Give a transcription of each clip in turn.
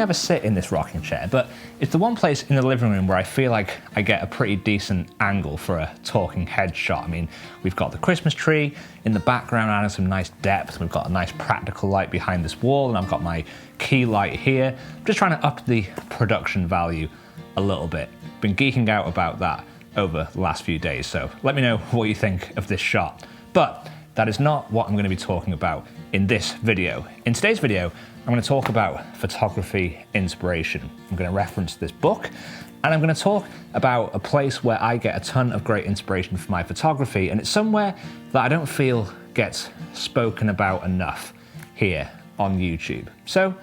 never sit in this rocking chair, but it's the one place in the living room where I feel like I get a pretty decent angle for a talking head shot. I mean, we've got the Christmas tree in the background adding some nice depth. We've got a nice practical light behind this wall, and I've got my key light here. I'm just trying to up the production value a little bit. Been geeking out about that over the last few days, so let me know what you think of this shot. But that is not what I'm going to be talking about in this video. In today's video, I'm going to talk about photography inspiration. I'm going to reference this book, and I'm going to talk about a place where I get a ton of great inspiration for my photography, and it's somewhere that I don't feel gets spoken about enough here on YouTube. So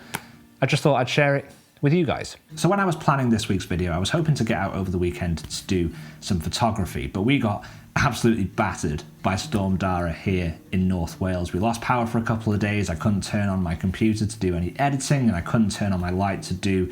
I just thought I'd share it with you guys. So when I was planning this week's video, I was hoping to get out over the weekend to do some photography, but we got absolutely battered by Storm Dara here in North Wales. We lost power for a couple of days. I couldn't turn on my computer to do any editing, and I couldn't turn on my light to do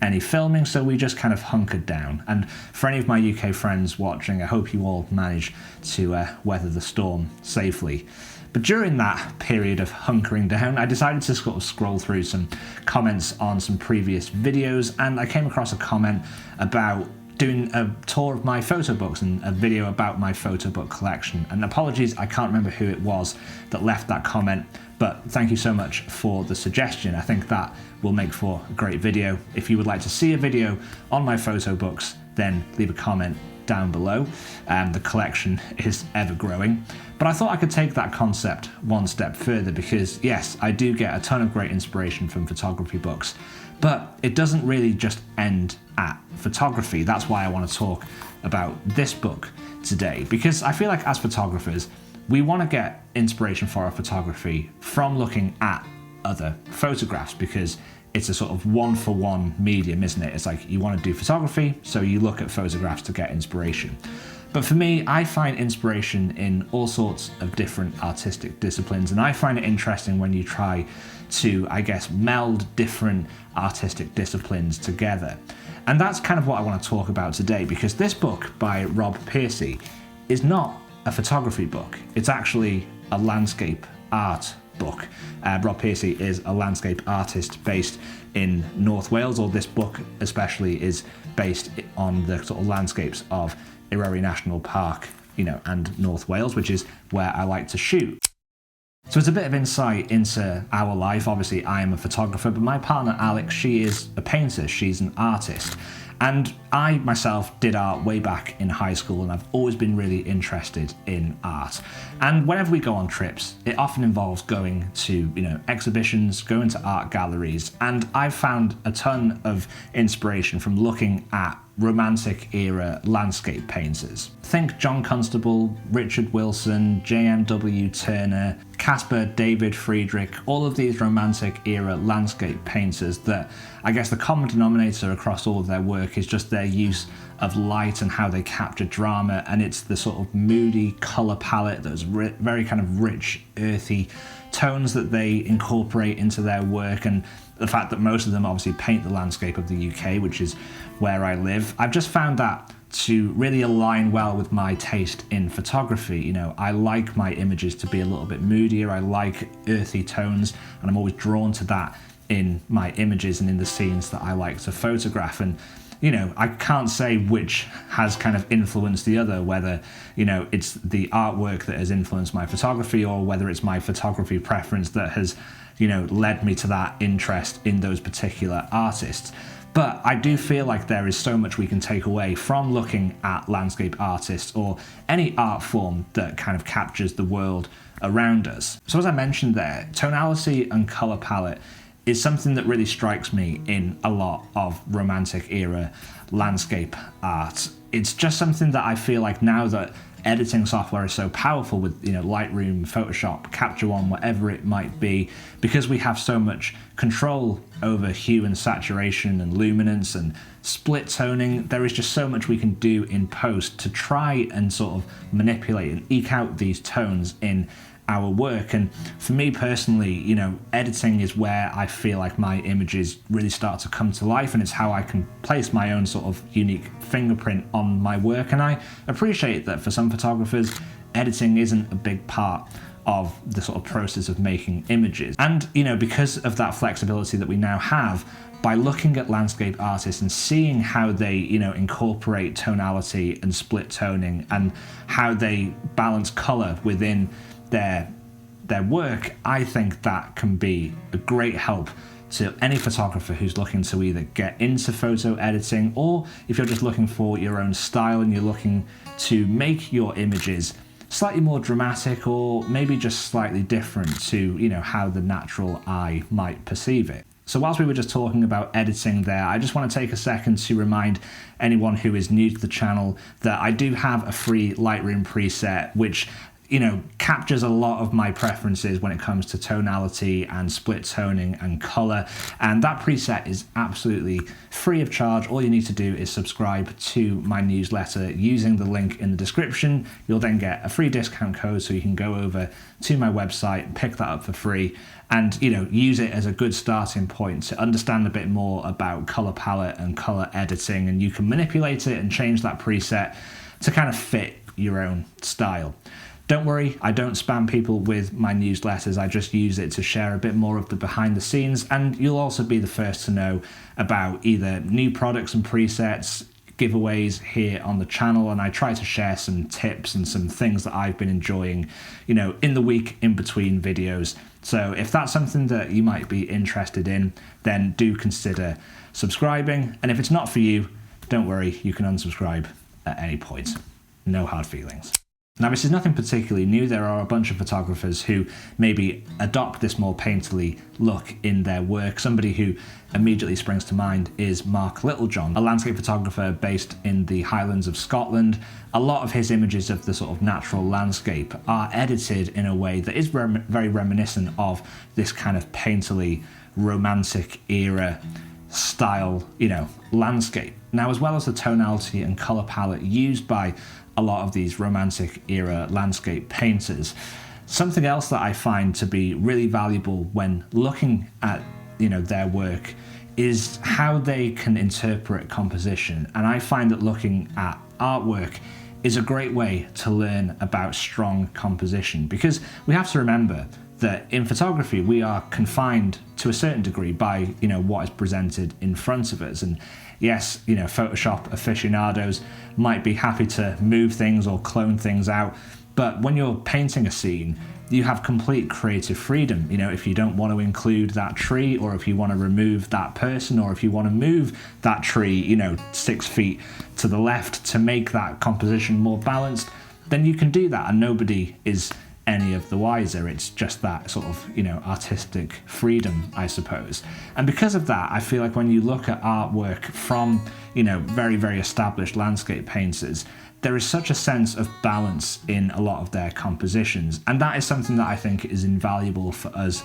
any filming, so we just kind of hunkered down. And for any of my UK friends watching, I hope you all managed to weather the storm safely. But during that period of hunkering down, I decided to sort of scroll through some comments on some previous videos, and I came across a comment about doing a tour of my photo books and a video about my photo book collection. And apologies, I can't remember who it was that left that comment, but thank you so much for the suggestion. I think that will make for a great video. If you would like to see a video on my photo books, then leave a comment down below. The collection is ever growing. But I thought I could take that concept one step further, because yes, I do get a ton of great inspiration from photography books, but it doesn't really just end at photography. That's why I want to talk about this book today, because I feel like as photographers, we want to get inspiration for our photography from looking at other photographs, because it's a sort of one-for-one medium, isn't it? It's like you want to do photography, so you look at photographs to get inspiration. But for me, I find inspiration in all sorts of different artistic disciplines, and I find it interesting when you try to, I guess, meld different artistic disciplines together. And that's kind of what I want to talk about today, because this book by Rob Pearcey is not a photography book. It's actually a landscape art book. Rob Pearcey is a landscape artist based in North Wales, or this book especially is based on the sort of landscapes of Eryri National Park, you know, and North Wales, which is where I like to shoot. So it's a bit of insight into our life. Obviously, I am a photographer, but my partner Alex, she is a painter, she's an artist. And I myself did art way back in high school, and I've always been really interested in art. And whenever we go on trips, it often involves going to, you know, exhibitions, going to art galleries, and I've found a ton of inspiration from looking at Romantic era landscape painters. Think John Constable, Richard Wilson, J.M.W. Turner, Caspar David Friedrich, all of these Romantic era landscape painters that I guess the common denominator across all of their work is just their use of light and how they capture drama, and it's the sort of moody colour palette, those very kind of rich, earthy tones that they incorporate into their work, and the fact that most of them obviously paint the landscape of the UK, which is where I live. I've just found that to really align well with my taste in photography. You know, I like my images to be a little bit moodier, I like earthy tones, and I'm always drawn to that in my images and in the scenes that I like to photograph. And you know, I can't say which has kind of influenced the other, whether, you know, it's the artwork that has influenced my photography, or whether it's my photography preference that has, you know, led me to that interest in those particular artists. But I do feel like there is so much we can take away from looking at landscape artists, or any art form that kind of captures the world around us. So as I mentioned there, tonality and colour palette is something that really strikes me in a lot of Romantic era landscape art. It's just something that I feel like now that editing software is so powerful with, you know, Lightroom, Photoshop, Capture One, whatever it might be, because we have so much control over hue and saturation and luminance and split toning, there is just so much we can do in post to try and sort of manipulate and eke out these tones in our work. And for me personally, you know, editing is where I feel like my images really start to come to life, and it's how I can place my own sort of unique fingerprint on my work. And I appreciate that for some photographers, editing isn't a big part of the sort of process of making images. And, you know, because of that flexibility that we now have, by looking at landscape artists and seeing how they, you know, incorporate tonality and split toning and how they balance color within their work, I think that can be a great help to any photographer who's looking to either get into photo editing, or if you're just looking for your own style and you're looking to make your images slightly more dramatic or maybe just slightly different to, you know, how the natural eye might perceive it. So whilst we were just talking about editing there, I just want to take a second to remind anyone who is new to the channel that I do have a free Lightroom preset, which, you know, captures a lot of my preferences when it comes to tonality and split toning and color. And that preset is absolutely free of charge. All you need to do is subscribe to my newsletter using the link in the description. You'll then get a free discount code so you can go over to my website and pick that up for free and, you know, use it as a good starting point to understand a bit more about color palette and color editing, and you can manipulate it and change that preset to kind of fit your own style. Don't worry, I don't spam people with my newsletters. I just use it to share a bit more of the behind the scenes, and you'll also be the first to know about either new products and presets, giveaways here on the channel, and I try to share some tips and some things that I've been enjoying, you know, in the week in between videos. So if that's something that you might be interested in, then do consider subscribing. And if it's not for you, don't worry, you can unsubscribe at any point. No hard feelings. Now, this is nothing particularly new. There are a bunch of photographers who maybe adopt this more painterly look in their work. Somebody who immediately springs to mind is Mark Littlejohn, a landscape photographer based in the Highlands of Scotland. A lot of his images of the sort of natural landscape are edited in a way that is very reminiscent of this kind of painterly, romantic era style, you know, landscape. Now, as well as the tonality and color palette used by a lot of these romantic era landscape painters, something else that I find to be really valuable when looking at, you know, their work is how they can interpret composition. And I find that looking at artwork is a great way to learn about strong composition, because we have to remember that in photography we are confined to a certain degree by, you know, what is presented in front of us. And yes, you know, Photoshop aficionados might be happy to move things or clone things out, but when you're painting a scene, you have complete creative freedom. You know, if you don't want to include that tree, or if you want to remove that person, or if you want to move that tree, you know, 6 feet to the left to make that composition more balanced, then you can do that and nobody is any of the wiser. It's just that sort of, you know, artistic freedom, I suppose. And because of that, I feel like when you look at artwork from, you know, very, very established landscape painters, there is such a sense of balance in a lot of their compositions. And that is something that I think is invaluable for us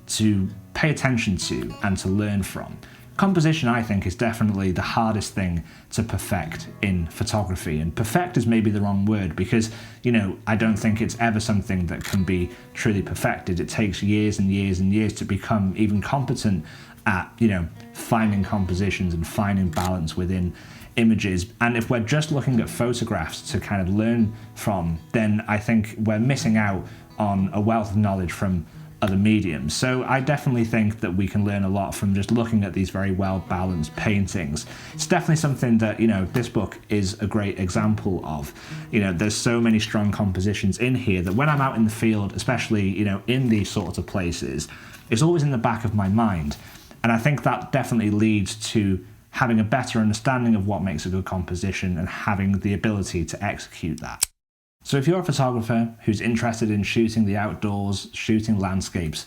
to pay attention to and to learn from. Composition, I think, is definitely the hardest thing to perfect in photography. And perfect is maybe the wrong word, because, you know, I don't think it's ever something that can be truly perfected. It takes years and years and years to become even competent at, you know, finding compositions and finding balance within images. And if we're just looking at photographs to kind of learn from, then I think we're missing out on a wealth of knowledge from other mediums. So I definitely think that we can learn a lot from just looking at these very well balanced paintings. It's definitely something that, you know, this book is a great example of. You know, there's so many strong compositions in here that when I'm out in the field, especially, you know, in these sorts of places, it's always in the back of my mind. And I think that definitely leads to having a better understanding of what makes a good composition and having the ability to execute that. So if you're a photographer who's interested in shooting the outdoors, shooting landscapes,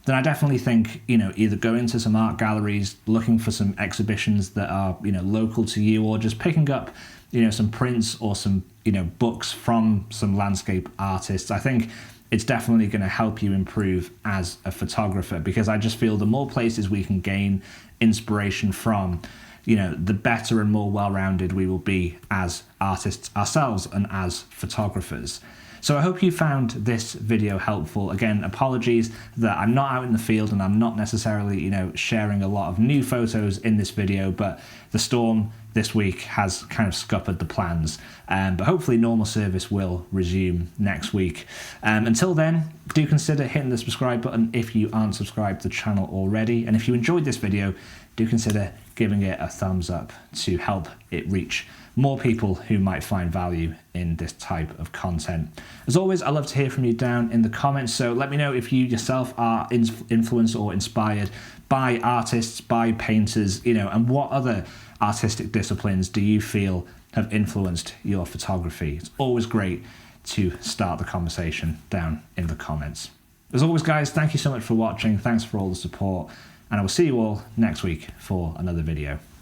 then I definitely think, you know, either go into some art galleries, looking for some exhibitions that are, you know, local to you, or just picking up, you know, some prints or some, you know, books from some landscape artists. I think it's definitely going to help you improve as a photographer, because I just feel the more places we can gain inspiration from, you know, the better and more well-rounded we will be as artists ourselves and as photographers. So I hope you found this video helpful. Again, apologies that I'm not out in the field and I'm not necessarily, sharing a lot of new photos in this video, but the storm this week has kind of scuppered the plans. But hopefully normal service will resume next week. Until then, do consider hitting the subscribe button if you aren't subscribed to the channel already. And if you enjoyed this video, do consider giving it a thumbs up to help it reach more people who might find value in this type of content. As always, I love to hear from you down in the comments, so let me know if you yourself are influenced or inspired by artists, by painters, and what other artistic disciplines do you feel have influenced your photography. It's always great to start the conversation down in the comments. As always, guys, thank you so much for watching. Thanks for all the support, and I will see you all next week for another video.